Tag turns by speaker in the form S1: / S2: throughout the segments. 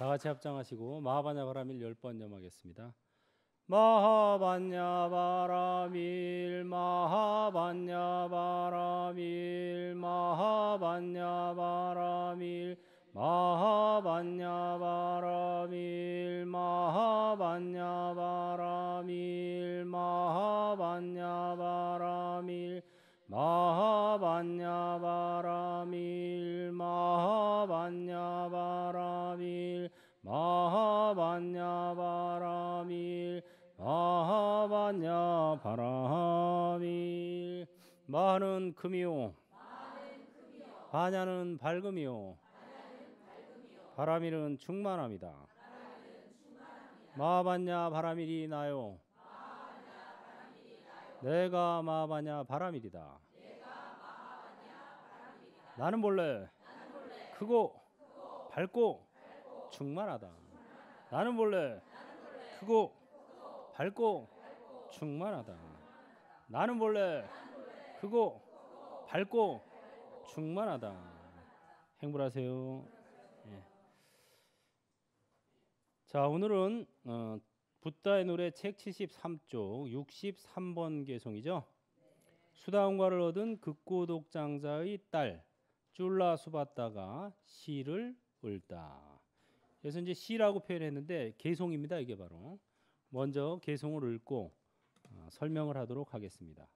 S1: 다 같이 합장하시고 마하반야 바라밀 10번 염하겠습니다. 마하반야 바라밀 마하반야 바라밀 마하반야 바라밀 마하반야 바라밀 마하반야 바라밀 마하반야 바라밀 마하반야 바라밀 마하반야 바라밀 마하반야 바라밀 마하반야 바라밀. 마하는 금이요 반야는 밝음이요 바라밀은 충만합니다. 마하반야 바라밀이 나요 내가 마하반야 바라밀이다. 나는 본래 크고 밝고 충만하다. 나는 본래 크고 밝고 충만하다. 나는 본래 크고 밝고 충만하다. 행복하세요. 예. 자, 오늘은 붓다의 노래 책 73쪽 63번 개송이죠. 수다원과를 얻은 극고독장자의 딸 쫄라 수바다가 시를 읊다. 그래서 이제 시라고 표현했는데 개송입니다. 이게 바로. 먼저 개송을 읊고 설명을 하도록 하겠습니다.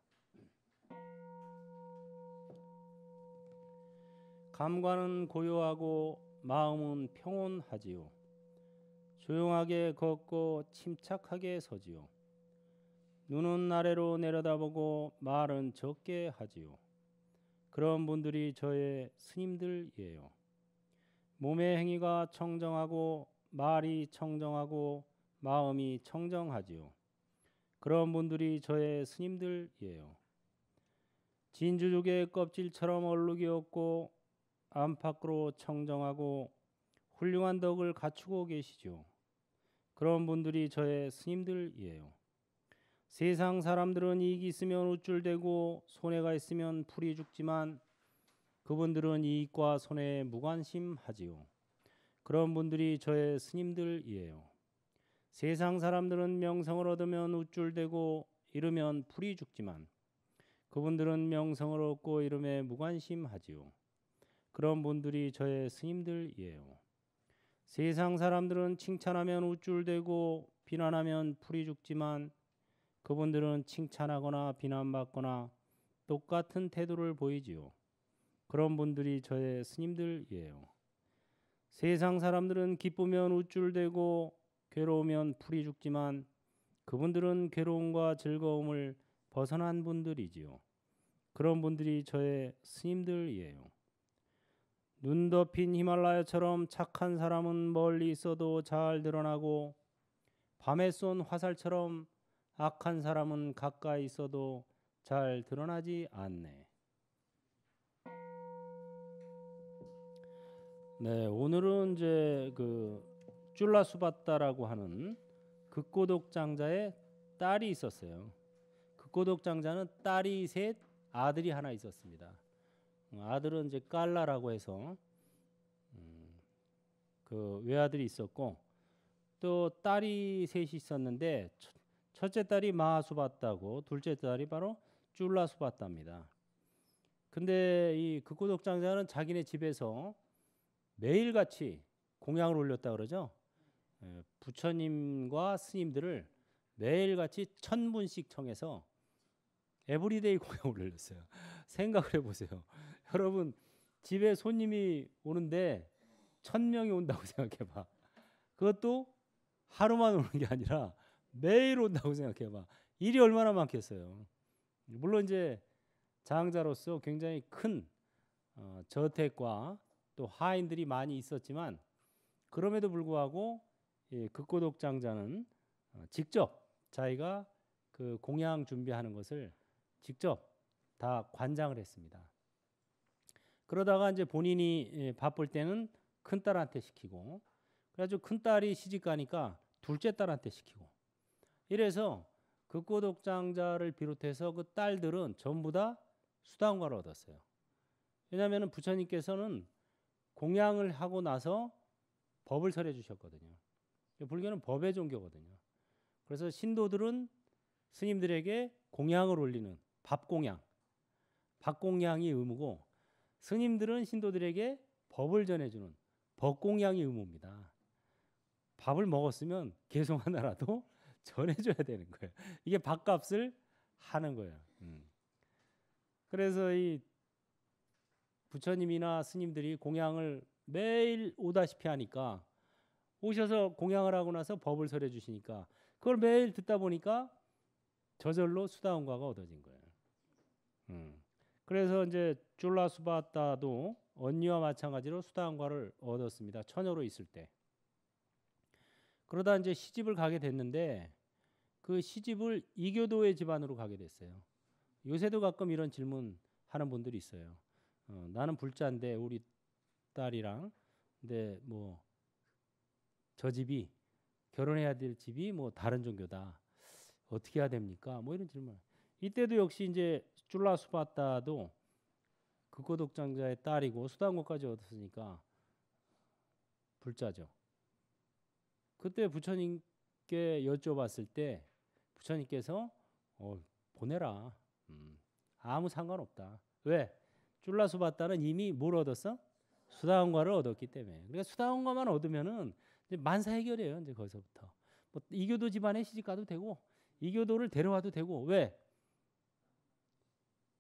S1: 감관은 고요하고 마음은 평온하지요. 조용하게 걷고 침착하게 서지요. 눈은 아래로 내려다보고 말은 적게 하지요. 그런 분들이 저의 스님들이에요. 몸의 행위가 청정하고 말이 청정하고 마음이 청정하지요. 그런 분들이 저의 스님들이에요. 진주족의 껍질처럼 얼룩이 없고 안팎으로 청정하고 훌륭한 덕을 갖추고 계시죠. 그런 분들이 저의 스님들이에요. 세상 사람들은 이익이 있으면 우쭐대고 손해가 있으면 풀이 죽지만 그분들은 이익과 손해에 무관심하지요. 그런 분들이 저의 스님들이에요. 세상 사람들은 명성을 얻으면 우쭐대고 잃으면 풀이 죽지만 그분들은 명성을 얻고 잃음에 무관심하지요. 그런 분들이 저의 스님들이에요. 세상 사람들은 칭찬하면 우쭐대고 비난하면 풀이 죽지만 그분들은 칭찬하거나 비난받거나 똑같은 태도를 보이지요. 그런 분들이 저의 스님들이에요. 세상 사람들은 기쁘면 우쭐대고 괴로우면 풀이 죽지만 그분들은 괴로움과 즐거움을 벗어난 분들이지요. 그런 분들이 저의 스님들이에요. 눈 덮인 히말라야처럼 착한 사람은 멀리 있어도 잘 드러나고 밤에 쏜 화살처럼 악한 사람은 가까이 있어도 잘 드러나지 않네. 네, 오늘은 이제 그 쫄라 수바다라고 하는 극고독장자의 딸이 있었어요. 극고독장자는 딸이 셋, 아들이 하나 있었습니다. 아들은 이제 깔라라고 해서 그 외아들이 있었고 또 딸이 셋이 있었는데 첫째 딸이 마하수바다고 둘째 딸이 바로 쫄라수바다입니다. 근데 이 극고독장자는 자기네 집에서 매일같이 공양을 올렸다 그러죠. 부처님과 스님들을 매일같이 1000분씩 청해서 에브리데이 공양을 올렸어요. 생각을 해보세요. 여러분 집에 손님이 오는데 1000명이 온다고 생각해봐. 그것도 하루만 오는 게 아니라 매일 온다고 생각해봐. 일이 얼마나 많겠어요. 물론 이제 장자로서 굉장히 큰 저택과 또 하인들이 많이 있었지만 그럼에도 불구하고 극고독장자는 직접 자기가 그 공양 준비하는 것을 직접 다 관장을 했습니다. 그러다가 이제 본인이 바쁠 때는 큰 딸한테 시키고 그래가지고 큰 딸이 시집 가니까 둘째 딸한테 시키고 이래서 극고독장자를 비롯해서 그 딸들은 전부 다 수다원과를 얻었어요. 왜냐하면 부처님께서는 공양을 하고 나서 법을 설해 주셨거든요. 불교는 법의 종교거든요. 그래서 신도들은 스님들에게 공양을 올리는 밥공양이 의무고, 스님들은 신도들에게 법을 전해주는 법공양이 의무입니다. 밥을 먹었으면 개송 하나라도 전해줘야 되는 거예요. 이게 밥값을 하는 거예요. 그래서 이 부처님이나 스님들이 공양을 매일 오다시피 하니까, 오셔서 공양을 하고 나서 법을 설해 주시니까 그걸 매일 듣다 보니까 저절로 수다원과가 얻어진 거예요. 그래서 이제 줄라수바따도 언니와 마찬가지로 수다원과를 얻었습니다. 처녀로 있을 때. 그러다 이제 시집을 가게 됐는데, 그 시집을 이교도의 집안으로 가게 됐어요. 요새도 가끔 이런 질문 하는 분들이 있어요. 나는 불자인데 우리 딸이랑, 근데 뭐 저 집이 결혼해야 될 집이 뭐 다른 종교다. 어떻게 해야 됩니까? 뭐 이런 질문. 이때도 역시 이제 줄라수바따도 극고독장자의 딸이고 수단고까지 얻었으니까 불자죠. 그때 부처님께 여쭤봤을 때 부처님께서 보내라. 아무 상관없다. 왜? 줄라수바따는 이미 뭘 얻었어? 수다원과를 얻었기 때문에. 그러니까 수다원과만 얻으면은 이제 만사 해결이에요. 이제 거기서부터. 뭐 이교도 집안에 시집 가도 되고 이교도를 데려와도 되고. 왜?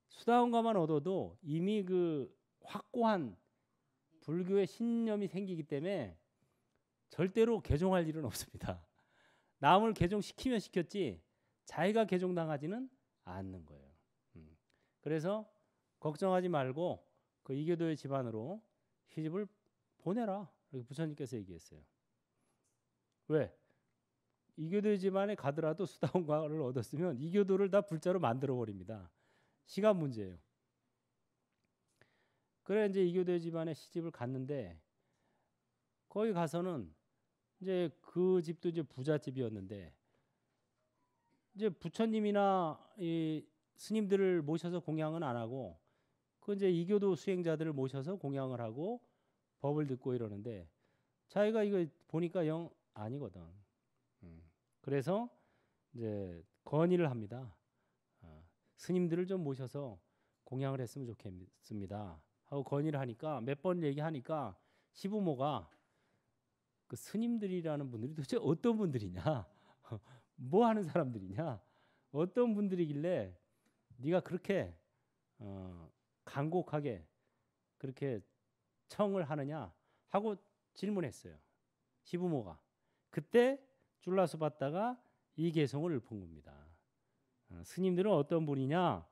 S1: 수다원과만 얻어도 이미 그 확고한 불교의 신념이 생기기 때문에 절대로 개종할 일은 없습니다. 남을 개종시키면 시켰지 자기가 개종당하지는 않는 거예요. 그래서 걱정하지 말고 그 이교도의 집안으로 시집을 보내라. 이렇게 부처님께서 얘기했어요. 왜? 이교도의 집안에 가더라도 수다원과를 얻었으면 이교도를 다 불자로 만들어 버립니다. 시간 문제예요. 그래 이제 이교도의 집안에 시집을 갔는데, 거기 가서는 이제 그 집도 이제 부잣집이었는데, 이제 부처님이나 이 스님들을 모셔서 공양은 안 하고 그 이제 이교도 수행자들을 모셔서 공양을 하고 법을 듣고 이러는데, 자기가 이거 보니까 영 아니거든. 그래서 이제 건의를 합니다. 스님들을 좀 모셔서 공양을 했으면 좋겠습니다 하고 건의를 하니까, 몇 번 얘기하니까 시부모가 그 스님들이라는 분들이 도대체 어떤 분들이냐, 뭐 하는 사람들이냐, 어떤 분들이길래 네가 그렇게 간곡하게 그렇게 청을 하느냐 하고 질문했어요. 시부모가. 그때 줄라수바따가 이 개송을 읊은 겁니다. 스님들은 어떤 분이냐?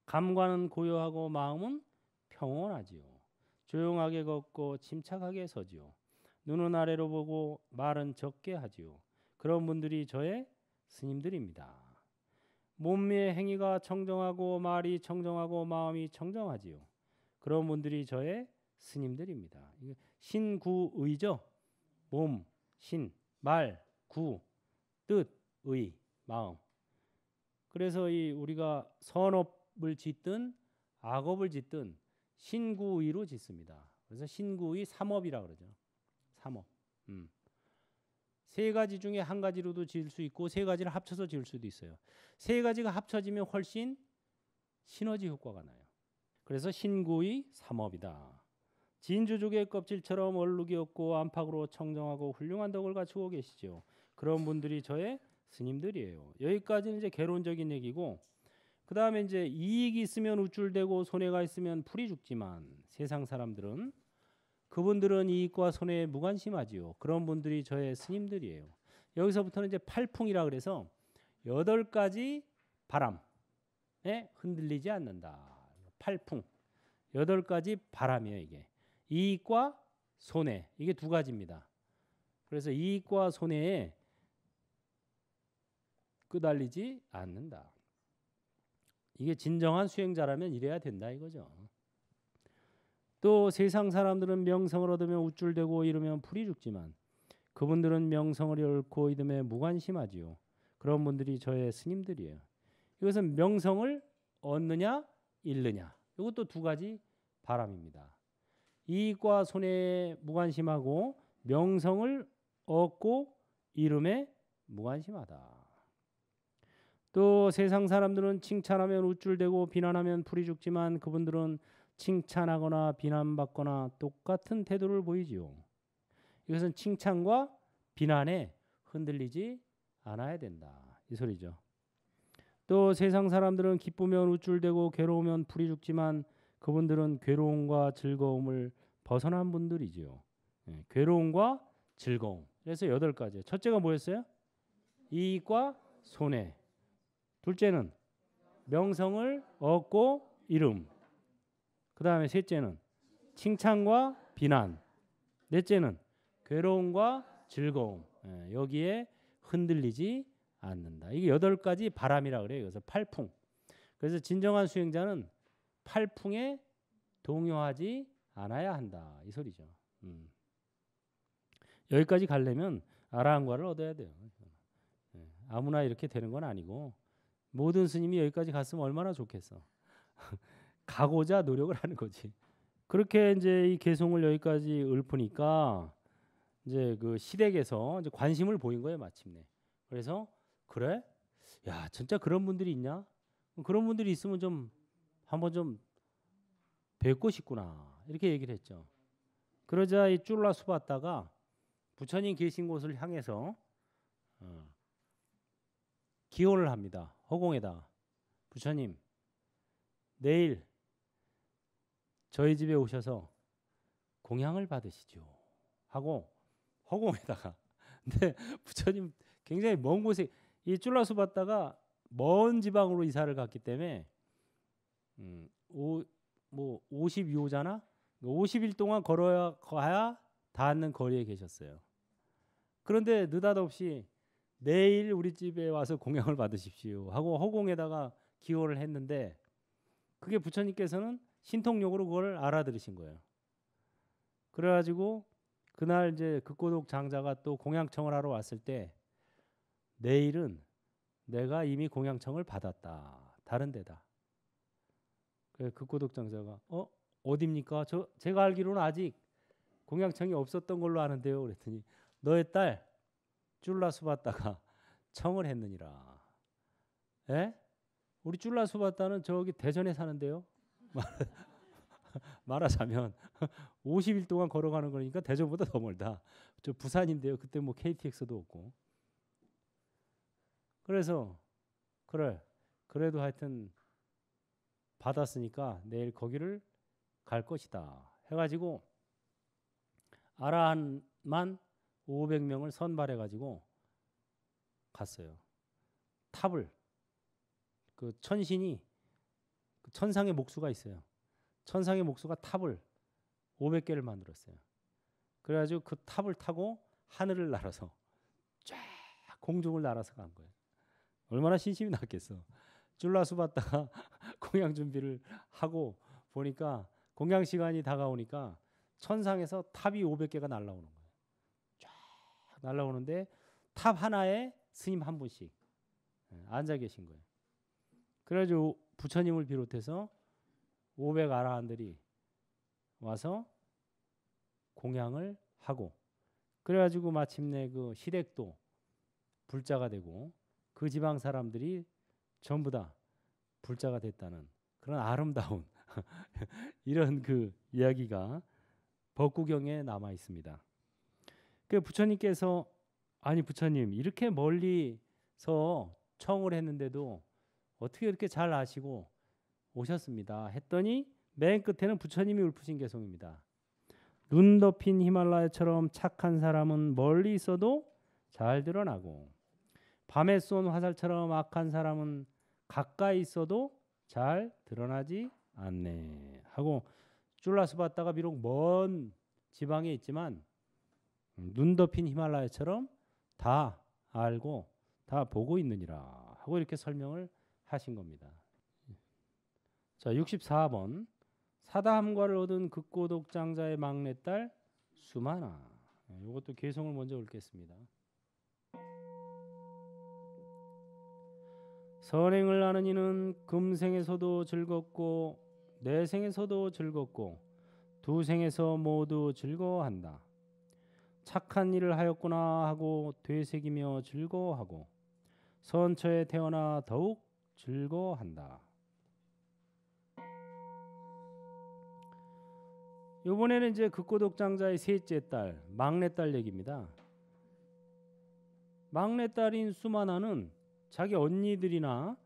S1: 감관은 고요하고 마음은 평온하지요. 조용하게 걷고 침착하게 서지요. 눈은 아래로 보고 말은 적게 하지요. 그런 분들이 저의 스님들입니다. 몸의 행위가 청정하고 말이 청정하고 마음이 청정하지요. 그런 분들이 저의 스님들입니다. 신구의죠. 몸, 신, 말, 구, 뜻, 의, 마음. 그래서 이 우리가 선업을 짓든 악업을 짓든 신구의로 짓습니다. 그래서 신구의 삼업이라 그러죠. 삼업. 세 가지 중에 한 가지로도 지을 수 있고 세 가지를 합쳐서 지을 수도 있어요. 세 가지가 합쳐지면 훨씬 시너지 효과가 나요. 그래서 신구의 삼업이다. 진주족의 껍질처럼 얼룩이 없고 안팎으로 청정하고 훌륭한 덕을 갖추고 계시죠. 그런 분들이 저의 스님들이에요. 여기까지는 이제 개론적인 얘기고, 그 다음에 이제 이익이 있으면 우쭐대고 손해가 있으면 풀이 죽지만 세상 사람들은 그분들은 이익과 손해에 무관심하지요. 그런 분들이 저의 스님들이에요. 여기서부터는 이제 팔풍이라 그래서 8가지 바람에 흔들리지 않는다. 팔풍. 8가지 바람이에요, 이게. 이익과 손해. 이게 두 가지입니다. 그래서 이익과 손해에 끄달리지 않는다. 이게 진정한 수행자라면 이래야 된다 이거죠. 또 세상 사람들은 명성을 얻으면 우쭐대고 이르면 풀이 죽지만 그분들은 명성을 잃고 이듬해 무관심하지요. 그런 분들이 저의 스님들이에요. 이것은 명성을 얻느냐 잃느냐, 이것도 두 가지 바람입니다. 이익과 손해에 무관심하고 명성을 얻고 이름에 무관심하다. 또 세상 사람들은 칭찬하면 우쭐대고 비난하면 풀이 죽지만 그분들은 칭찬하거나 비난받거나 똑같은 태도를 보이지요. 이것은 칭찬과 비난에 흔들리지 않아야 된다. 이 소리죠. 또 세상 사람들은 기쁘면 우쭐대고 괴로우면 풀이 죽지만 그분들은 괴로움과 즐거움을 벗어난 분들이지요. 괴로움과 즐거움. 그래서 8가지. 첫째가 뭐였어요? 이익과 손해. 둘째는 명성을 얻고 이름. 그 다음에 셋째는 칭찬과 비난. 넷째는 괴로움과 즐거움. 여기에 흔들리지 않는다. 이게 8가지 바람이라 그래요. 그래서 팔풍. 그래서 진정한 수행자는 팔풍에 동요하지 않아야 한다. 이 소리죠. 여기까지 가려면 아라한과를 얻어야 돼요. 아무나 이렇게 되는 건 아니고 모든 스님이 여기까지 갔으면 얼마나 좋겠어. 가고자 노력을 하는 거지. 그렇게 이제 이 개송을 여기까지 읊으니까 이제 그 시댁에서 이제 관심을 보인 거예요, 마침내. 그래서 그래? 야, 진짜 그런 분들이 있냐? 그런 분들이 있으면 좀 한번 좀 뵙고 싶구나. 이렇게 얘기를 했죠. 그러자 이 쫄라 수봤다가 부처님 계신 곳을 향해서 기호를 합니다. 허공에다. 부처님, 내일 저희 집에 오셔서 공양을 받으시죠. 하고 허공에다가. 근데 부처님 굉장히 먼 곳에 이 쫄라수 받다가 먼 지방으로 이사를 갔기 때문에 52호잖아. 50일 동안 걸어야 가야 닿는 거리에 계셨어요. 그런데 느닷없이 내일 우리 집에 와서 공양을 받으십시오 하고 허공에다가 기호를 했는데 그게 부처님께서는 신통력으로 그걸 알아들으신 거예요. 그래가지고 그날 이제 극고독 장자가 또 공양청을 하러 왔을 때 내일은 내가 이미 공양청을 받았다. 다른 데다. 그래 극고독 장자가 어디입니까? 제가 알기로는 아직 공양청이 없었던 걸로 아는데요. 그랬더니 너의 딸 쫄라수바따가 청을 했느니라. 에? 우리 쫄라수바따는 저기 대전에 사는데요. 말하자면 50일 동안 걸어가는 거니까 대전보다 더 멀다. 저 부산인데요. 그때 뭐 KTX도 없고. 그래서 그래. 그래도 하여튼 받았으니까 내일 거기를 갈 것이다. 해가지고 아라한만 500명을 선발해가지고 갔어요. 탑을 그 천신이 그 천상의 목수가 있어요. 천상의 목수가 탑을 500개를 만들었어요. 그래가지고 그 탑을 타고 하늘을 날아서 쫙 공중을 날아서 간 거예요. 얼마나 신심이 났겠어. 쫄라수 받다가 공양 준비를 하고 보니까 공양 시간이 다가오니까 천상에서 탑이 500개가 날아오는 거예요. 쫙 날아오는데 탑 하나에 스님 한 분씩 앉아 계신 거예요. 그래가지고 부처님을 비롯해서 500 아라한들이 와서 공양을 하고 그래가지고 마침내 그 시댁도 불자가 되고 그 지방 사람들이 전부 다 불자가 됐다는 그런 아름다운 이런 그 이야기가 법구경에 남아 있습니다. 그 부처님께서 아니 부처님 이렇게 멀리서 청을 했는데도 어떻게 이렇게 잘 아시고 오셨습니다. 했더니 맨 끝에는 부처님이 읊으신 개송입니다. 눈 덮인 히말라야처럼 착한 사람은 멀리 있어도 잘 드러나고 밤에 쏜 화살처럼 악한 사람은 가까이 있어도 잘 드러나지 않네 하고 쫄라수 받다가 비록 먼 지방에 있지만 눈 덮인 히말라야처럼 다 알고 다 보고 있느니라 하고 이렇게 설명을 하신 겁니다. 자, 64번 사다함과를 얻은 극고독 장자의 막내딸 수마나. 이것도 개성을 먼저 읽겠습니다. 선행을 하는 이는 금생에서도 즐겁고 내생에서도 즐겁고 두 생에서 모두 즐거워한다. 착한 일을 하였구나 하고 되새기며 즐거워하고 선처에 태어나 더욱 즐거워한다. 이번에는 이제 극고독장자의 셋째 딸, 막내딸 얘기입니다. 막내딸인 수마나는 자기 언니들이나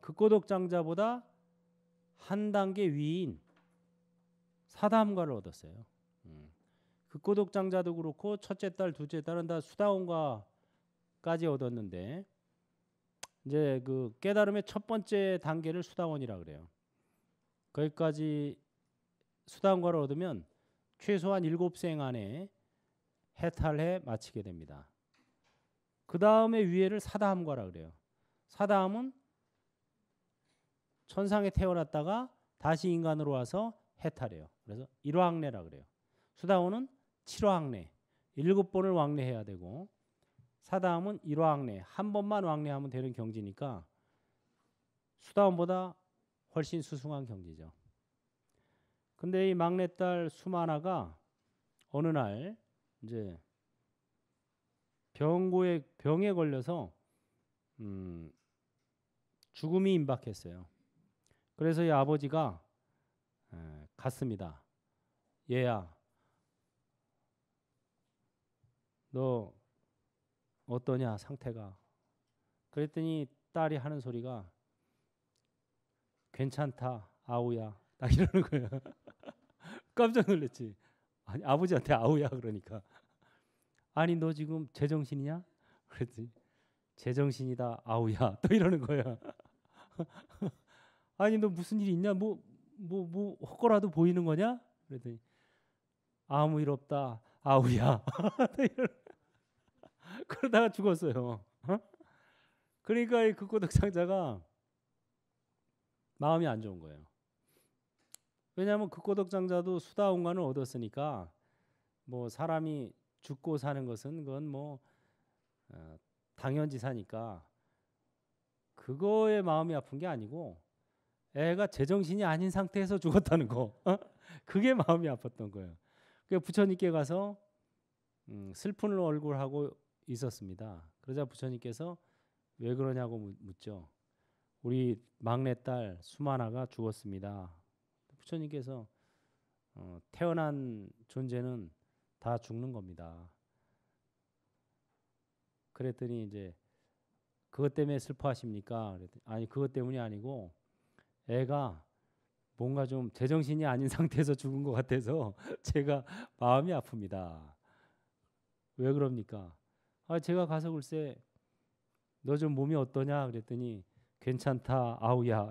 S1: 극고독장자보다 한 단계 위인 사다함과를 얻었어요. 극고독장자도 그렇고 첫째 딸, 둘째 딸은 다 수다원과까지 얻었는데 이제 그 깨달음의 첫 번째 단계를 수다원이라 그래요. 거기까지 수다원과를 얻으면 최소한 7생 안에 해탈해 마치게 됩니다. 그 다음에 위에를 사다함과라 그래요. 사다함은 천상에 태어났다가 다시 인간으로 와서 해탈해요. 그래서 1화학례라 그래요. 수다원은 7화학례, 7번을 왕래해야 되고 사다함은 1화학례, 한 번만 왕래하면 되는 경지니까 수다원보다 훨씬 수승한 경지죠. 근데 이 막내딸 수마나가 어느 날 이제 병에 걸려서 죽음이 임박했어요. 그래서 이 아버지가 갔습니다. 얘야, 너 어떠냐 상태가? 그랬더니 딸이 하는 소리가 괜찮다 아우야 딱 이러는 거예요. 깜짝 놀랐지. 아니 아버지한테 아우야 그러니까 아니 너 지금 제정신이냐? 그랬더니 제정신이다 아우야 또 이러는 거야. 아니 너 무슨 일이 있냐? 뭐 헛거라도 보이는 거냐? 그랬더니 아무 일 없다 아우야. 그러다가 죽었어요. 그러니까 이 극고독장자가 마음이 안 좋은 거예요. 왜냐하면 극고독장자도 수다원관을 얻었으니까 뭐 사람이 죽고 사는 것은 그건 뭐 당연지사니까 그거에 마음이 아픈 게 아니고 애가 제정신이 아닌 상태에서 죽었다는 거. 그게 마음이 아팠던 거예요. 그래서 부처님께 가서 슬픈 얼굴하고 있었습니다. 그러자 부처님께서 왜 그러냐고 묻죠. 우리 막내딸 수마나가 죽었습니다. 부처님께서 태어난 존재는 다 죽는 겁니다. 그랬더니 이제 그것 때문에 슬퍼하십니까? 그랬더니 아니 그것 때문이 아니고 애가 뭔가 좀 제정신이 아닌 상태에서 죽은 것 같아서 제가 마음이 아픕니다. 왜 그럽니까? 아 제가 가서 글쎄 너 좀 몸이 어떠냐 그랬더니 괜찮다 아우야.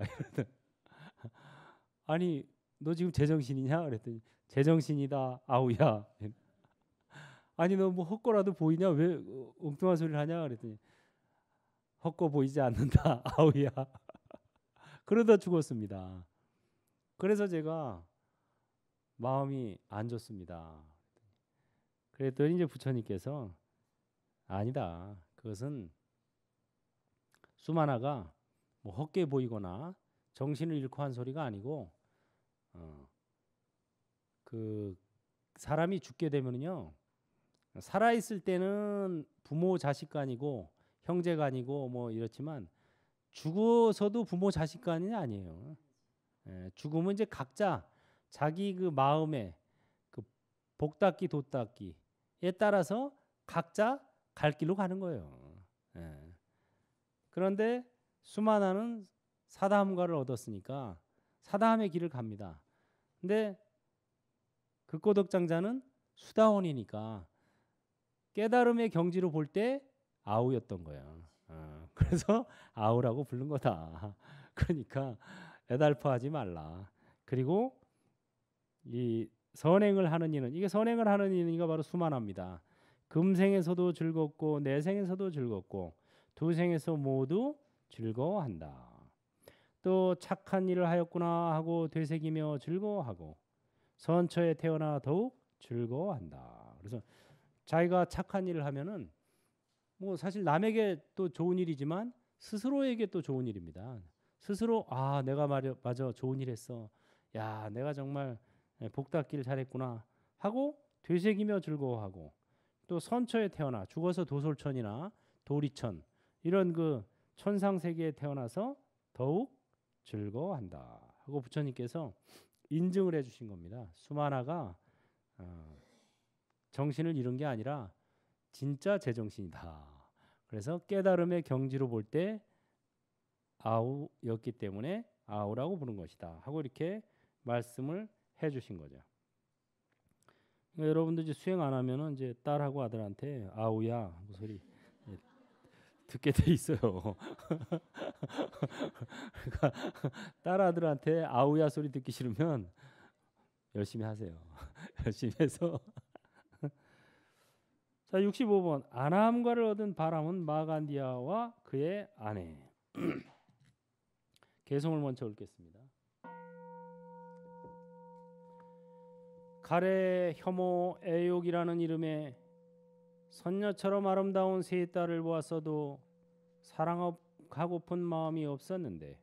S1: 아니 너 지금 제정신이냐 그랬더니 제정신이다 아우야. 아니 너 뭐 헛거라도 보이냐 왜 엉뚱한 소리를 하냐 그랬더니 헛거 보이지 않는다 아우야. 그러다 죽었습니다. 그래서 제가 마음이 안 좋습니다. 그랬더니 이제 부처님께서 아니다. 그것은 수마나가 뭐 헛게 보이거나 정신을 잃고 한 소리가 아니고 그 사람이 죽게 되면요 살아 있을 때는 부모 자식 간이고 형제 간이고 뭐 이렇지만 죽어서도 부모 자식 간이 아니에요. 죽으면 이제 각자 자기 그 마음에 그 복닦기 도닦기에 따라서 각자 갈 길로 가는 거예요. 그런데 수마나는 사다함과를 얻었으니까 사다함의 길을 갑니다. 근데 극고독장자는 수다원이니까 깨달음의 경지로 볼 때 아우였던 거예요. 그래서 아우라고 부른 거다. 그러니까 애달퍼하지 말라. 그리고 이 선행을 하는 이는 이게 선행을 하는 이가 바로 수만합니다. 금생에서도 즐겁고 내생에서도 즐겁고 두 생에서 모두 즐거워한다. 또 착한 일을 하였구나 하고 되새기며 즐거워하고 선처에 태어나 더욱 즐거워한다. 그래서 자기가 착한 일을 하면은 뭐 사실 남에게 또 좋은 일이지만 스스로에게 또 좋은 일입니다. 스스로 아 내가 맞아 좋은 일 했어. 야 내가 정말 복닦기를 잘했구나 하고 되새기며 즐거워하고, 또 선처에 태어나 죽어서 도솔천이나 도리천 이런 그 천상 세계에 태어나서 더욱 즐거워한다 하고 부처님께서 인증을 해주신 겁니다. 수만화가 정신을 잃은 게 아니라 진짜 제정신이다. 그래서 깨달음의 경지로 볼 때 아우였기 때문에 아우라고 부른 것이다 하고 이렇게 말씀을 해주신 거죠. 그러니까 여러분들 이제 수행 안 하면은 이제 딸하고 아들한테 아우야 그 소리 듣게 돼 있어요. 그러니까 딸 아들한테 아우야 소리 듣기 싫으면 열심히 하세요. 열심히 해서. 자, 65번. 아나함과를 얻은 바람은 마간디아와 그의 아내. 개성을 먼저 읽겠습니다. 가래 혐오 애욕이라는 이름의 선녀처럼 아름다운 세 딸을 보았어도 사랑하고픈 마음이 없었는데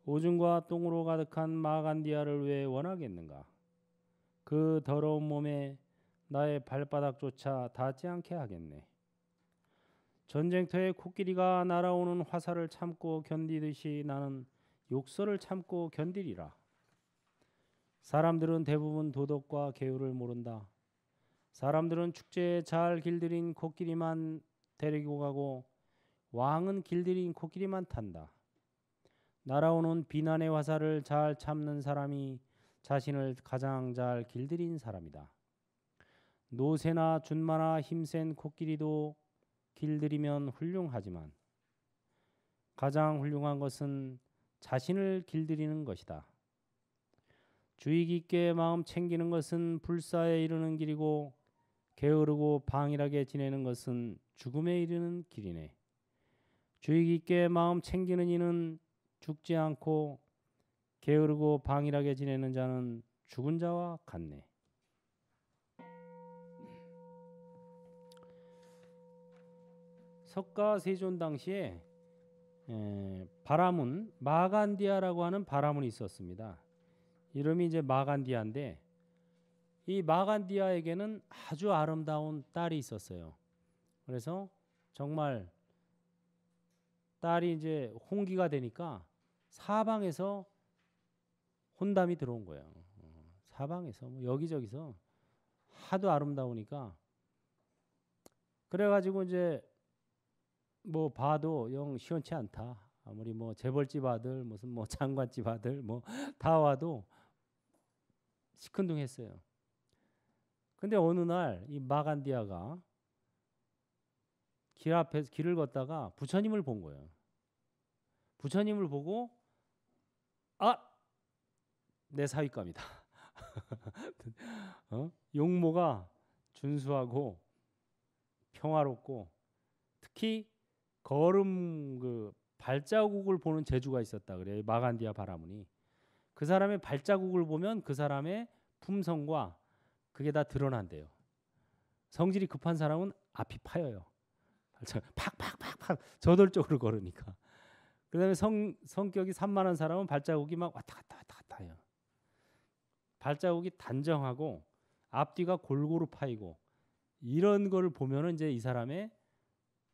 S1: 오줌과 똥으로 가득한 마간디아를 왜 원하겠는가? 그 더러운 몸에 나의 발바닥조차 닿지 않게 하겠네. 전쟁터에 코끼리가 날아오는 화살을 참고 견디듯이 나는 욕설을 참고 견디리라. 사람들은 대부분 도덕과 계율을 모른다. 사람들은 축제에 잘 길들인 코끼리만 데리고 가고 왕은 길들인 코끼리만 탄다. 날아오는 비난의 화살을 잘 참는 사람이 자신을 가장 잘 길들인 사람이다. 노새나 준마나 힘센 코끼리도 길들이면 훌륭하지만 가장 훌륭한 것은 자신을 길들이는 것이다. 주의 깊게 마음 챙기는 것은 불사에 이르는 길이고 게으르고 방일하게 지내는 것은 죽음에 이르는 길이네. 주의 깊게 마음 챙기는 이는 죽지 않고 게으르고 방일하게 지내는 자는 죽은 자와 같네. 석가세존 당시에 바라문 마간디아라고 하는 바라문이 있었습니다. 이름이 이제 마간디아인데 이 마간디아에게는 아주 아름다운 딸이 있었어요. 그래서 정말 딸이 이제 홍기가 되니까 사방에서 혼담이 들어온 거예요. 사방에서 뭐 여기저기서 하도 아름다우니까 그래가지고 이제 뭐 봐도 영 시원치 않다. 아무리 뭐 재벌집 아들 무슨 뭐 장관집 아들 뭐 다 와도 시큰둥했어요. 근데 어느 날 이 마간디아가 길 앞에서 길을 걷다가 부처님을 본 거예요. 부처님을 보고 내 사윗감이다. 용모가 준수하고 평화롭고 특히 걸음 그 발자국을 보는 재주가 있었다 그래요. 마간디아 바라문이. 그 사람의 발자국을 보면 그 사람의 품성과 그게 다 드러난대요. 성질이 급한 사람은 앞이 파여요. 팍팍팍팍 저돌적으로 걸으니까. 그다음에 성격이 산만한 사람은 발자국이 막 왔다 갔다 해요. 발자국이 단정하고 앞뒤가 골고루 파이고 이런 거를 보면은 이제 이 사람의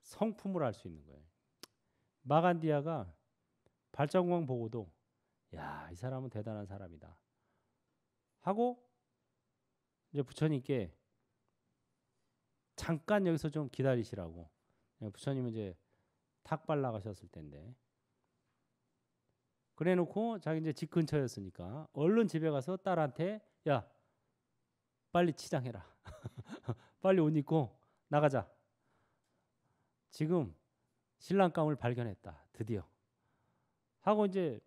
S1: 성품을 알 수 있는 거예요. 마간디아가 발자국만 보고도 야, 이 사람은 대단한 사람이다 하고 이제 부처님께 잠깐 여기서 좀 기다리시라고. 부처님은 이제 탁발 나가셨을 텐데 그래놓고 자기 이제 집 근처였으니까 얼른 집에 가서 딸한테 야 빨리 치장해라. 빨리 옷 입고 나가자. 지금 신랑감을 발견했다. 드디어. 하고 이제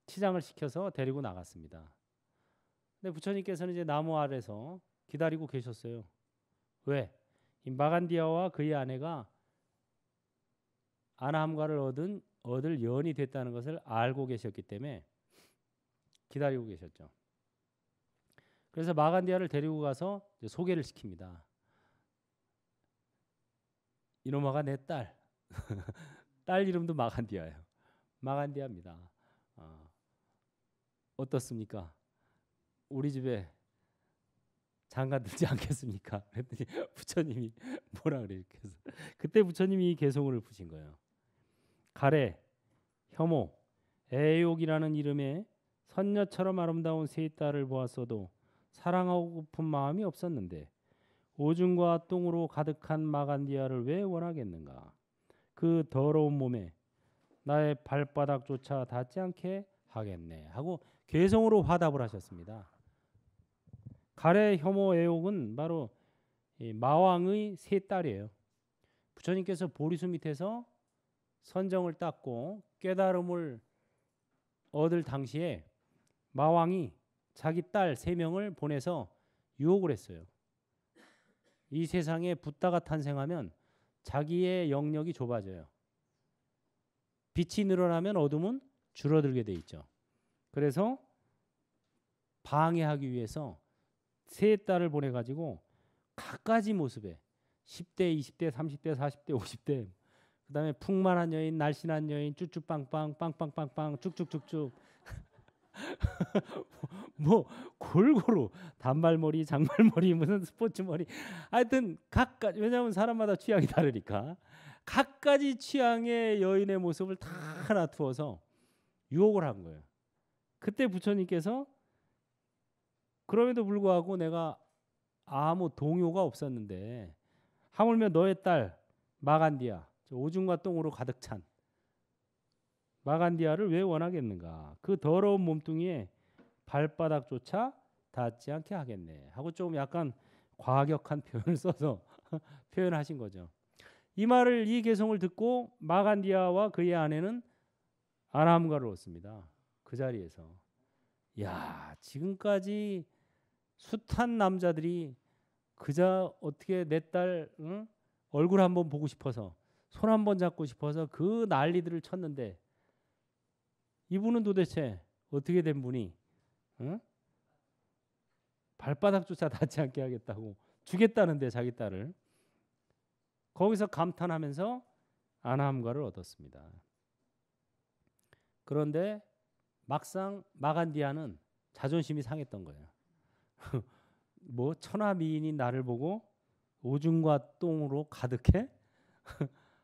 S1: 치장을 시켜서 데리고 나갔습니다. 근데 부처님께서는 이제 나무 아래서 기다리고 계셨어요. 왜? 이 마간디아와 그의 아내가 아나함과를 얻을 연이 됐다는 것을 알고 계셨기 때문에 기다리고 계셨죠. 그래서 마간디아를 데리고 가서 이제 소개를 시킵니다. 이놈아가 내 딸. 딸 이름도 마간디아예요. 마간디아입니다. 어떻습니까? 우리 집에 장가 들지 않겠습니까? 그랬더니 부처님이 뭐라 그래 이렇게 해서 그때 부처님이 이 개송을 푸신 거예요. 가래, 혐오, 애욕이라는 이름의 선녀처럼 아름다운 세 딸을 보았어도 사랑하고픈 마음이 없었는데 오줌과 똥으로 가득한 마간디아를 왜 원하겠는가? 그 더러운 몸에 나의 발바닥조차 닿지 않게 하겠네 하고 개성으로 화답을 하셨습니다. 가래, 혐오, 애욕은 바로 이 마왕의 세 딸이에요. 부처님께서 보리수 밑에서 선정을 닦고 깨달음을 얻을 당시에 마왕이 자기 딸 3명을 보내서 유혹을 했어요. 이 세상에 붓다가 탄생하면 자기의 영역이 좁아져요. 빛이 늘어나면 어둠은 줄어들게 돼 있죠. 그래서 방해하기 위해서 세 딸을 보내가지고 각가지 모습에 10대, 20대, 30대, 40대, 50대 그 다음에 풍만한 여인, 날씬한 여인, 쭈쭈빵빵, 빵빵빵빵, 쭉쭉쭉쭉 뭐 골고루 단발머리, 장발머리, 무슨 스포츠머리 하여튼 각가지 왜냐하면 사람마다 취향이 다르니까 각가지 취향의 여인의 모습을 다 놔두어서 유혹을 한 거예요. 그때 부처님께서 그럼에도 불구하고 내가 아무 동요가 없었는데 하물며 너의 딸 마간디아 오줌과 똥으로 가득 찬 마간디아를 왜 원하겠는가? 그 더러운 몸뚱이에 발바닥조차 닿지 않게 하겠네 하고 좀 약간 과격한 표현을 써서 표현하신 거죠. 이 말을 이 개성을 듣고 마간디아와 그의 아내는 아나함가를 얻습니다. 그 자리에서 야 지금까지 숱한 남자들이 그저 어떻게 내 딸 얼굴 한번 보고 싶어서 손 한번 잡고 싶어서 그 난리들을 쳤는데 이분은 도대체 어떻게 된 분이 발바닥조차 닿지 않게 하겠다고 주겠다는데 자기 딸을 거기서 감탄하면서 아나함가를 얻었습니다. 그런데 막상 마간디아는 자존심이 상했던 거예요. 뭐 천하 미인이 나를 보고 오줌과 똥으로 가득해?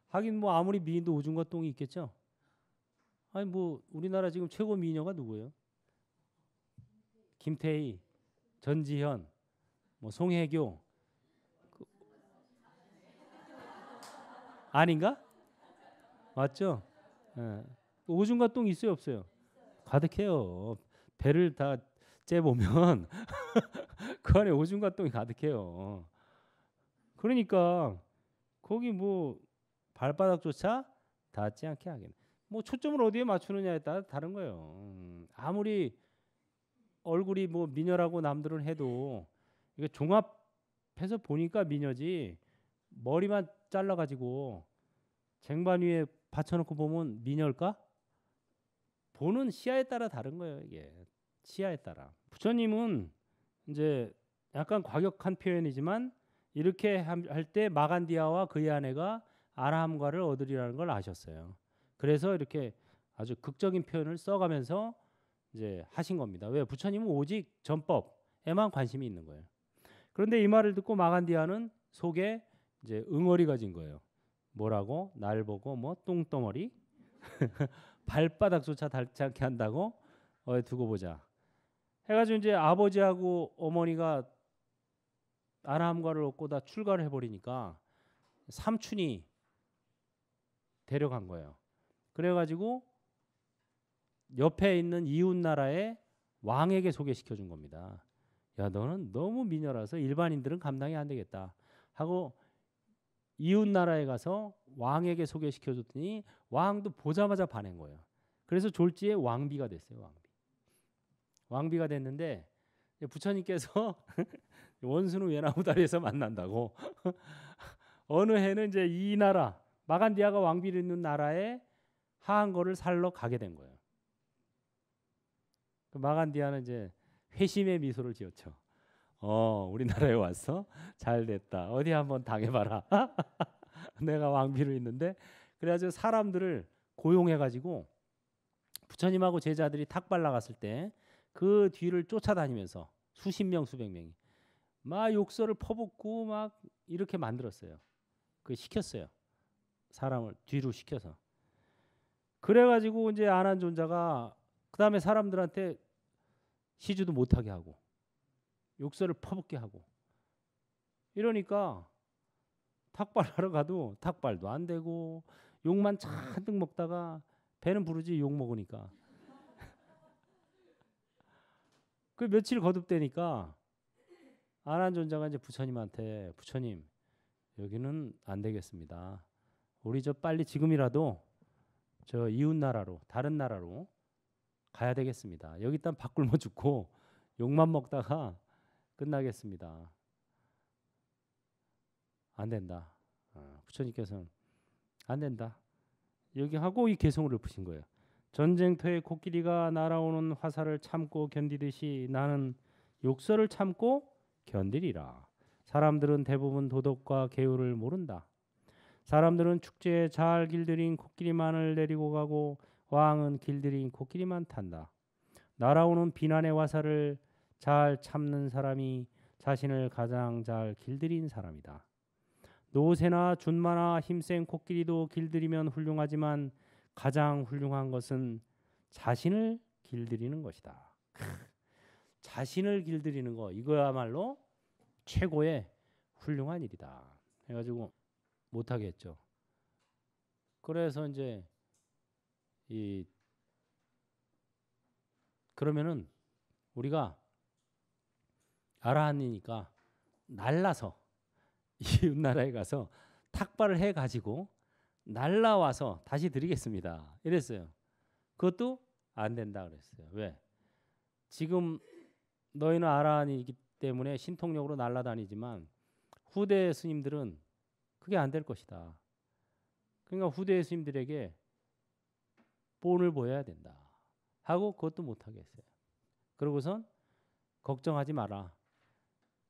S1: 하긴 뭐 아무리 미인도 오줌과 똥이 있겠죠. 아니 뭐 우리나라 지금 최고 미녀가 누구예요? 김태희, 전지현, 뭐 송혜교 아닌가? 맞죠? 예. 오줌과 똥 있어요 없어요? 가득해요. 배를 다 째보면 그 안에 오줌과 똥이 가득해요. 그러니까 거기 뭐 발바닥조차 닿지 않게 하겠네. 뭐 초점을 어디에 맞추느냐에 따라 다른 거예요. 아무리 얼굴이 뭐 미녀라고 남들은 해도 이게 종합해서 보니까 미녀지 머리만 잘라가지고 쟁반 위에 받쳐놓고 보면 미녀일까? 보는 시야에 따라 다른 거예요. 이게 시야에 따라. 부처님은 이제 약간 과격한 표현이지만 이렇게 할 때 마간디아와 그의 아내가 아라함과를 얻으리라는 걸 아셨어요. 그래서 이렇게 아주 극적인 표현을 써가면서 이제 하신 겁니다. 왜? 부처님은 오직 전법에만 관심이 있는 거예요. 그런데 이 말을 듣고 마간디아는 속에 이제 응어리가 진 거예요. 뭐라고? 날 보고 뭐 똥덩어리? 발바닥조차 닿지 않게 한다고? 두고 보자. 해가지고 이제 아버지하고 어머니가 아라함과를 얻고 다 출가를 해버리니까 삼촌이 데려간 거예요. 그래가지고 옆에 있는 이웃 나라의 왕에게 소개시켜 준 겁니다. 야 너는 너무 미녀라서 일반인들은 감당이 안 되겠다 하고 이웃 나라에 가서 왕에게 소개시켜 줬더니 왕도 보자마자 반한 거예요. 그래서 졸지에 왕비가 됐어요. 왕비가 됐는데 부처님께서 원수는 외나무 다리에서 만난다고 어느 해는 이제 이 나라 마간디아가 왕비를 있는 나라에 하한거를 살러 가게 된 거예요. 그 마간디아는 이제 회심의 미소를 지었죠. 우리나라에 왔어? 잘 됐다. 어디 한번 당해봐라. 내가 왕비로 있는데 그래가지고 사람들을 고용해가지고 부처님하고 제자들이 탁발 나갔을 때 그 뒤를 쫓아다니면서 수십 명 수백 명이 막 욕설을 퍼붓고 막 이렇게 만들었어요. 그 시켰어요. 사람을 뒤로 시켜서. 그래가지고 이제 아난존자가 그 다음에 사람들한테 시주도 못하게 하고 욕설을 퍼붓게 하고 이러니까 탁발하러 가도 탁발도 안 되고 욕만 잔뜩 먹다가 배는 부르지 욕 먹으니까 그 며칠 거듭되니까 아난존자가 이제 부처님한테 부처님 여기는 안 되겠습니다. 우리 저 빨리 지금이라도 저 이웃 나라로 다른 나라로 가야 되겠습니다. 여기 일단 밥 굶어 죽고 욕만 먹다가 끝나겠습니다. 안 된다. 부처님께서는 안 된다. 여기 하고 이 개성을 읊으신 거예요. 전쟁터에 코끼리가 날아오는 화살을 참고 견디듯이 나는 욕설을 참고 견디리라. 사람들은 대부분 도덕과 계율을 모른다. 사람들은 축제에 잘 길들인 코끼리만을 데리고 가고 왕은 길들인 코끼리만 탄다. 날아오는 비난의 화살을 잘 참는 사람이 자신을 가장 잘 길들인 사람이다. 노새나 준마나 힘센 코끼리도 길들이면 훌륭하지만 가장 훌륭한 것은 자신을 길들이는 것이다. 자신을 길들이는 거 이거야말로 최고의 훌륭한 일이다. 해가지고 못하게 했죠. 그래서 이제 그러면은 우리가 아라한이니까 날라서 이웃 나라에 가서 탁발을 해가지고 날라와서 다시 드리겠습니다. 이랬어요. 그것도 안 된다 그랬어요. 왜? 지금 너희는 아라한이기 때문에 신통력으로 날아다니지만 후대 스님들은 그게 안 될 것이다. 그러니까 후대 스님들에게 본을 보여야 된다. 하고 그것도 못하게 했어요. 그러고선 걱정하지 마라.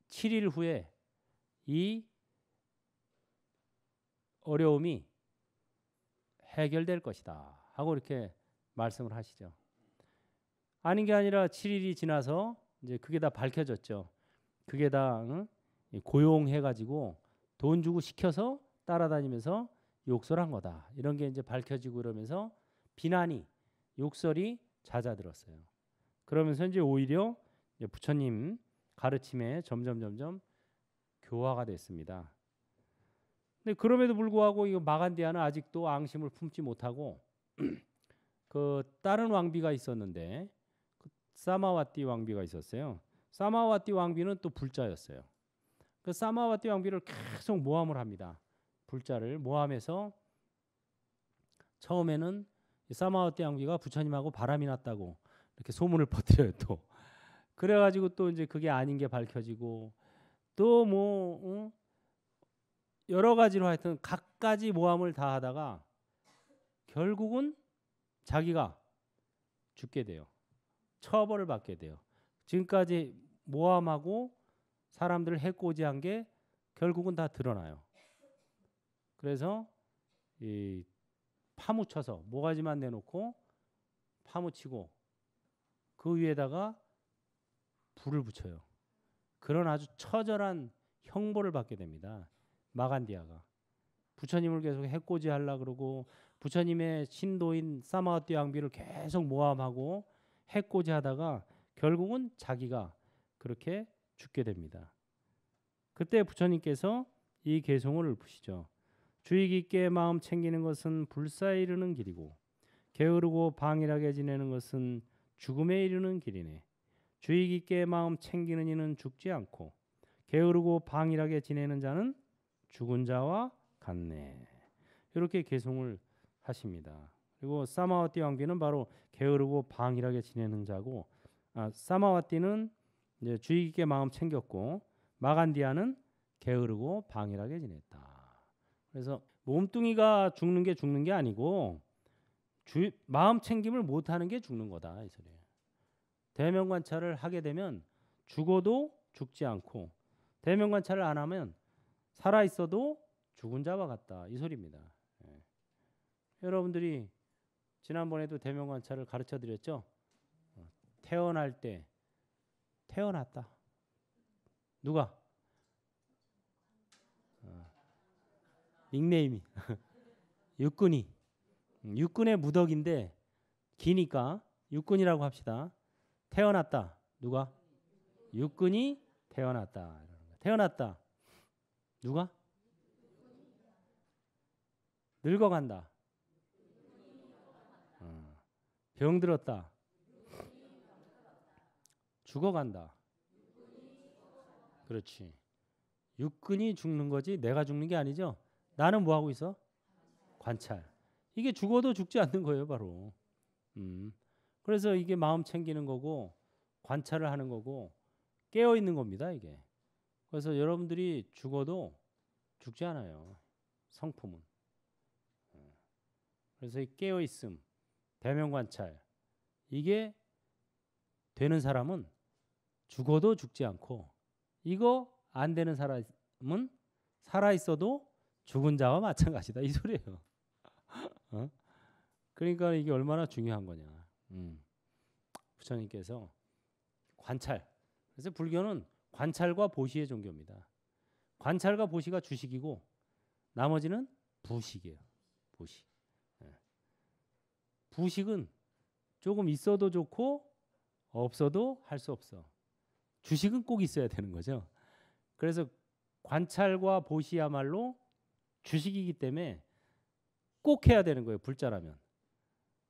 S1: 7일 후에 이 어려움이 해결될 것이다. 하고 이렇게 말씀을 하시죠. 아닌 게 아니라 7일이 지나서 이제 그게 다 밝혀졌죠. 그게 다 고용해가지고 돈 주고 시켜서 따라다니면서 욕설한 거다. 이런 게 이제 밝혀지고 그러면서 비난이 욕설이 잦아들었어요. 그러면서 이제 오히려 이제 부처님 가르침에 점점 교화가 됐습니다. 근데 그럼에도 불구하고 이 마간디아는 아직도 앙심을 품지 못하고 그 다른 왕비가 있었는데 그 사마와티 왕비가 있었어요. 사마와티 왕비는 또 불자였어요. 그 사마와티 왕비를 계속 모함을 합니다. 불자를 모함해서 처음에는 사마와티 왕비가 부처님하고 바람이 났다고 이렇게 소문을 퍼뜨려요. 또 그래가지고 또 이제 그게 아닌 게 밝혀지고 또 뭐 여러 가지로 하여튼 갖가지 모함을 다 하다가 결국은 자기가 죽게 돼요. 처벌을 받게 돼요. 지금까지 모함하고 사람들을 해코지한 게 결국은 다 드러나요. 그래서 이 파묻혀서 모가지만 내놓고 파묻히고 그 위에다가 불을 붙여요. 그런 아주 처절한 형벌을 받게 됩니다. 마간디아가 부처님을 계속 해코지하려 그러고 부처님의 신도인 사마와티 왕비를 계속 모함하고 해코지하다가 결국은 자기가 그렇게 죽게 됩니다. 그때 부처님께서 이 개송을 읊으시죠. 주의 깊게 마음 챙기는 것은 불사에 이르는 길이고 게으르고 방일하게 지내는 것은 죽음에 이르는 길이네. 주의 깊게 마음 챙기는 이는 죽지 않고 게으르고 방일하게 지내는 자는 죽은 자와 같네. 이렇게 개송을 하십니다. 그리고 사마와티 왕비는 바로 게으르고 방일하게 지내는 자고, 사마와티는 이제 주의 깊게 마음 챙겼고 마간디아는 게으르고 방일하게 지냈다. 그래서 몸뚱이가 죽는 게 아니고 마음 챙김을 못하는 게 죽는 거다 이 소리예요. 대면관찰을 하게 되면 죽어도 죽지 않고 대면관찰을 안 하면 살아 있어도 죽은 자와 같다 이 소리입니다. 여러분들이 지난번에도 대면관찰을 가르쳐 드렸죠. 태어날 때 태어났다. 누가? 닉네임이 육군이. 육군의 무덕인데 기니까 육군이라고 합시다. 태어났다. 누가? 육군이 태어났다. 태어났다. 누가? 늙어간다. 병들었다. 죽어간다. 그렇지. 육군이 죽는 거지 내가 죽는 게 아니죠. 나는 뭐 하고 있어? 관찰. 이게 죽어도 죽지 않는 거예요, 바로. 그래서 이게 마음 챙기는 거고 관찰을 하는 거고 깨어 있는 겁니다, 이게. 그래서 여러분들이 죽어도 죽지 않아요. 성품은. 그래서 이 깨어 있음, 대면 관찰 이게 되는 사람은 죽어도 죽지 않고 이거 안 되는 사람은 살아 있어도 죽은 자와 마찬가지다 이 소리예요. 그러니까 이게 얼마나 중요한 거냐. 부처님께서 관찰. 그래서 불교는 관찰과 보시의 종교입니다. 관찰과 보시가 주식이고 나머지는 부식이에요. 부식. 부식은 조금 있어도 좋고 없어도 할 수 없어. 주식은 꼭 있어야 되는 거죠. 그래서 관찰과 보시야말로 주식이기 때문에 꼭 해야 되는 거예요. 불자라면.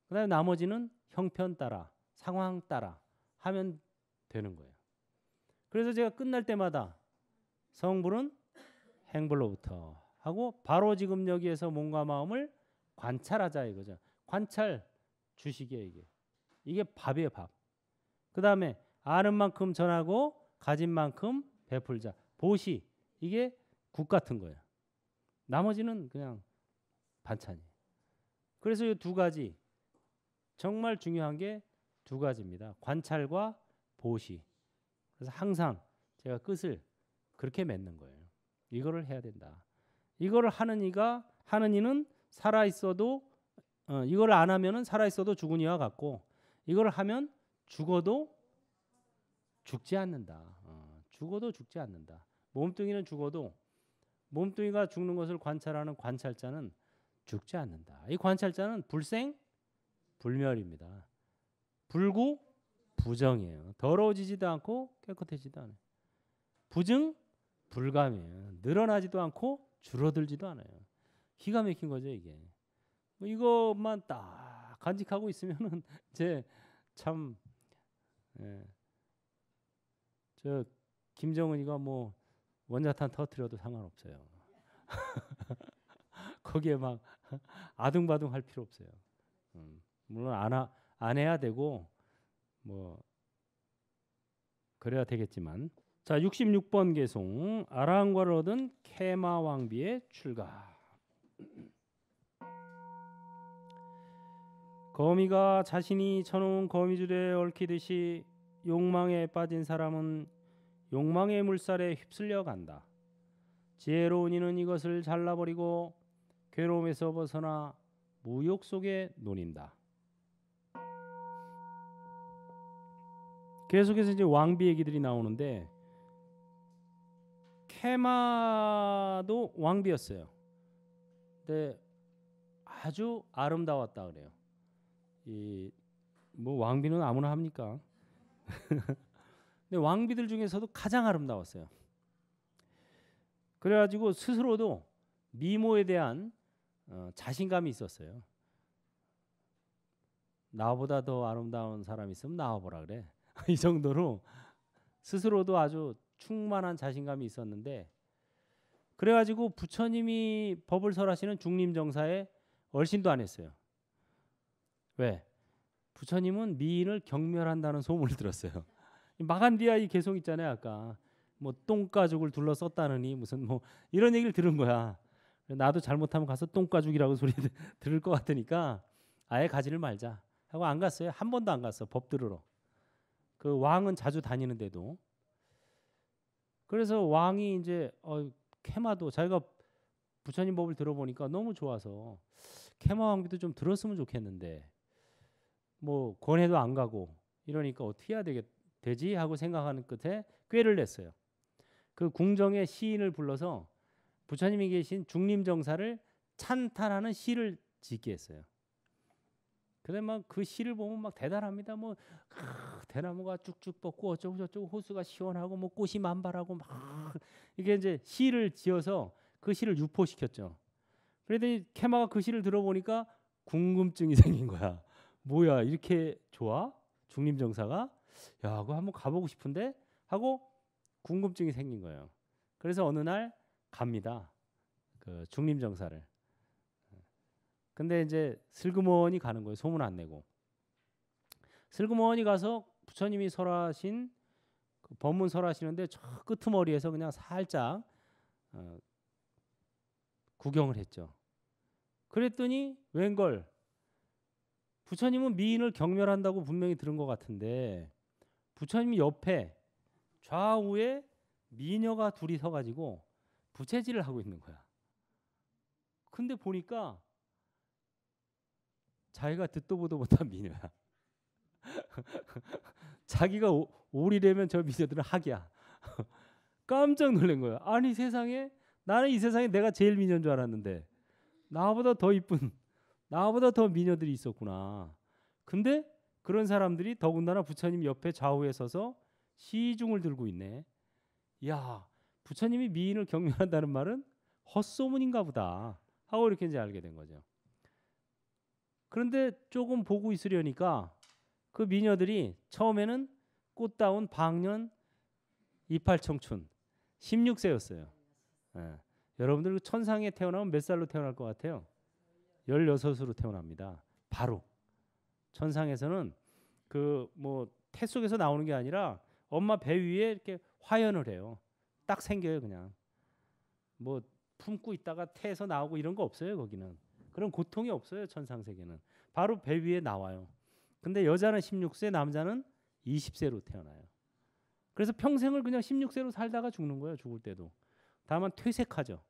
S1: 그다음에 나머지는 형편 따라 상황 따라 하면 되는 거예요. 그래서 제가 끝날 때마다 성불은 행불로부터 하고 바로 지금 여기에서 몸과 마음을 관찰하자 이거죠. 관찰 주식이에요 이게. 이게 밥이에요 밥. 그 다음에 아는 만큼 전하고 가진 만큼 베풀자. 보시 이게 국 같은 거예요. 나머지는 그냥 반찬이에요. 그래서 이 두 가지 정말 중요한 게 두 가지입니다. 관찰과 보시. 그래서 항상 제가 끝을 그렇게 맺는 거예요. 이거를 해야 된다. 이거를 하는 이는 살아 있어도 이걸 안 하면은 살아 있어도 죽은 이와 같고 이걸 하면 죽어도 죽지 않는다. 죽어도 죽지 않는다. 몸뚱이는 죽어도 몸뚱이가 죽는 것을 관찰하는 관찰자는 죽지 않는다. 이 관찰자는 불생 불멸입니다. 불구 부정이에요. 더러워지지도 않고 깨끗해지지도 않아요. 부증 불감이에요. 늘어나지도 않고 줄어들지도 않아요. 기가 막힌 거죠 이게. 이것만 딱 간직하고 있으면은 이제 참 저 김정은이가 뭐 원자탄 터뜨려도 상관없어요. 거기에 막 아둥바둥 할 필요 없어요. 물론 안 해야 되고 뭐 그래야 되겠지만 자 66번 개송 아라한과를 얻은 케마 왕비의 출가. 거미가 자신이 쳐놓은 거미줄에 얽히듯이 욕망에 빠진 사람은 욕망의 물살에 휩쓸려 간다. 지혜로운 이는 이것을 잘라버리고 괴로움에서 벗어나 무욕 속에 논인다. 계속해서 이제 왕비 얘기들이 나오는데 케마도 왕비였어요. 근데 아주 아름다웠다 그래요. 이 뭐 왕비는 아무나 합니까? 근데 왕비들 중에서도 가장 아름다웠어요. 그래가지고 스스로도 미모에 대한 자신감이 있었어요. 나보다 더 아름다운 사람이 있으면 나와보라 그래. 이 정도로 스스로도 아주 충만한 자신감이 있었는데 그래가지고 부처님이 법을 설하시는 중림정사에 얼씬도 안 했어요. 왜? 부처님은 미인을 경멸한다는 소문을 들었어요. 마간디아 이 개송 있잖아요. 아까 뭐 똥가죽을 둘러 썼다느니 무슨 뭐 이런 얘기를 들은 거야. 나도 잘못하면 가서 똥가죽이라고 소리 들을 것 같으니까 아예 가지를 말자 하고 안 갔어요. 한 번도 안 갔어. 법 들으러. 그 왕은 자주 다니는데도. 그래서 왕이 이제 케마도 자기가 부처님 법을 들어보니까 너무 좋아서 케마 왕비도 좀 들었으면 좋겠는데 뭐 권해도 안 가고 이러니까 어떻게 해야 되지 하고 생각하는 끝에 꾀를 냈어요. 그 궁정의 시인을 불러서 부처님이 계신 중림정사를 찬탄하는 시를 짓게 했어요. 그래 막 그 시를 보면 막 대단합니다. 뭐 대나무가 쭉쭉 뻗고 어쩌고 저쩌고 호수가 시원하고 뭐 꽃이 만발하고 막 이게 이제 시를 지어서 그 시를 유포시켰죠. 그랬더니 케마가 그 시를 들어보니까 궁금증이 생긴 거야. 뭐야 이렇게 좋아? 중림정사가? 야 그거 한번 가보고 싶은데? 하고 궁금증이 생긴 거예요. 그래서 어느 날 갑니다. 그 중림정사를. 근데 이제 슬그머니 가는 거예요. 소문 안 내고. 슬그머니 가서 부처님이 설하신 그 법문 설하시는데 저 끄트머리에서 그냥 살짝 구경을 했죠. 그랬더니 웬걸 부처님은 미인을 경멸한다고 분명히 들은 것 같은데 부처님 옆에 좌우에 미녀가 둘이 서가지고 부채질을 하고 있는 거야. 근데 보니까 자기가 듣도 보도 못한 미녀야. 자기가 오리려면 저 미녀들은 학이야. 깜짝 놀란 거야. 아니 세상에 나는 이 세상에 내가 제일 미녀인 줄 알았는데 나보다 더 이쁜 나보다 더 미녀들이 있었구나. 근데 그런 사람들이 더군다나 부처님 옆에 좌우에 서서 시중을 들고 있네. 야 부처님이 미인을 경멸한다는 말은 헛소문인가 보다 하고 이렇게 이제 알게 된 거죠. 그런데 조금 보고 있으려니까 그 미녀들이 처음에는 꽃다운 방년 이팔청춘 16세였어요. 예. 여러분들 천상에 태어나면 몇 살로 태어날 것 같아요? 16으로 태어납니다. 바로 천상에서는 그 뭐 태 속에서 나오는 게 아니라 엄마 배 위에 이렇게 화연을 해요. 딱 생겨요 그냥. 뭐 품고 있다가 태에서 나오고 이런 거 없어요 거기는. 그런 고통이 없어요 천상 세계는. 바로 배 위에 나와요. 근데 여자는 16세, 남자는 20세로 태어나요. 그래서 평생을 그냥 16세로 살다가 죽는 거예요 죽을 때도. 다만 퇴색하죠.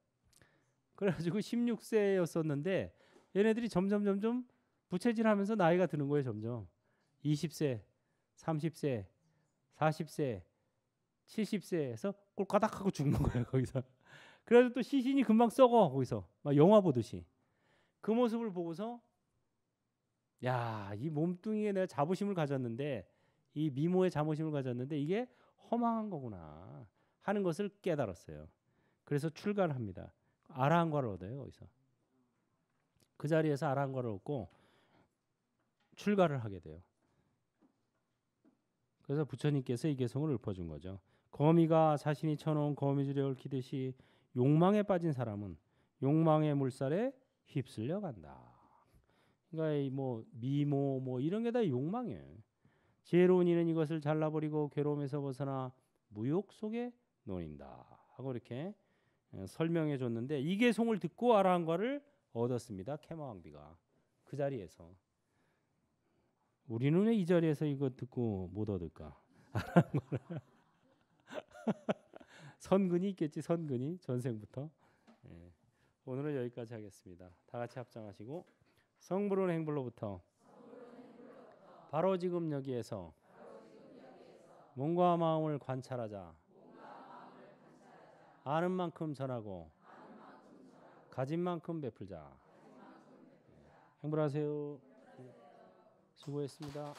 S1: 그래가지고 16세였었는데 얘네들이 점점 부채질하면서 나이가 드는 거예요 점점. 20세, 30세, 40세, 70세에서 꼴까닥 하고 죽는 거예요 거기서. 그래도 또 시신이 금방 썩어 거기서 막 영화 보듯이. 그 모습을 보고서 야, 이 몸뚱이에 내가 자부심을 가졌는데 이 미모에 자부심을 가졌는데 이게 허망한 거구나 하는 것을 깨달았어요. 그래서 출가를 합니다. 아라한과를 얻어요 거기서. 그 자리에서 아라한과를 얻고 출가를 하게 돼요. 그래서 부처님께서 이 개성을 읊어준 거죠. 거미가 자신이 쳐놓은 거미줄에 얽히듯이 욕망에 빠진 사람은 욕망의 물살에 휩쓸려 간다. 그러니까 뭐 미모 뭐 이런 게 다 욕망이에요. 지혜로운 이는 이것을 잘라버리고 괴로움에서 벗어나 무욕 속에 논인다 하고 이렇게 설명해 줬는데 이 개송을 듣고 아라한과를 얻었습니다. 케마왕비가 그 자리에서. 우리는 왜 이 자리에서 이거 듣고 못 얻을까? 선근이 있겠지. 선근이 전생부터. 예. 오늘은 여기까지 하겠습니다. 다 같이 합장하시고 성불은 행불로부터 바로 지금 여기에서 몸과 마음을 관찰하자. 아는 만큼 전하고 가진 만큼 베풀자. 행불하세요. 수고했습니다.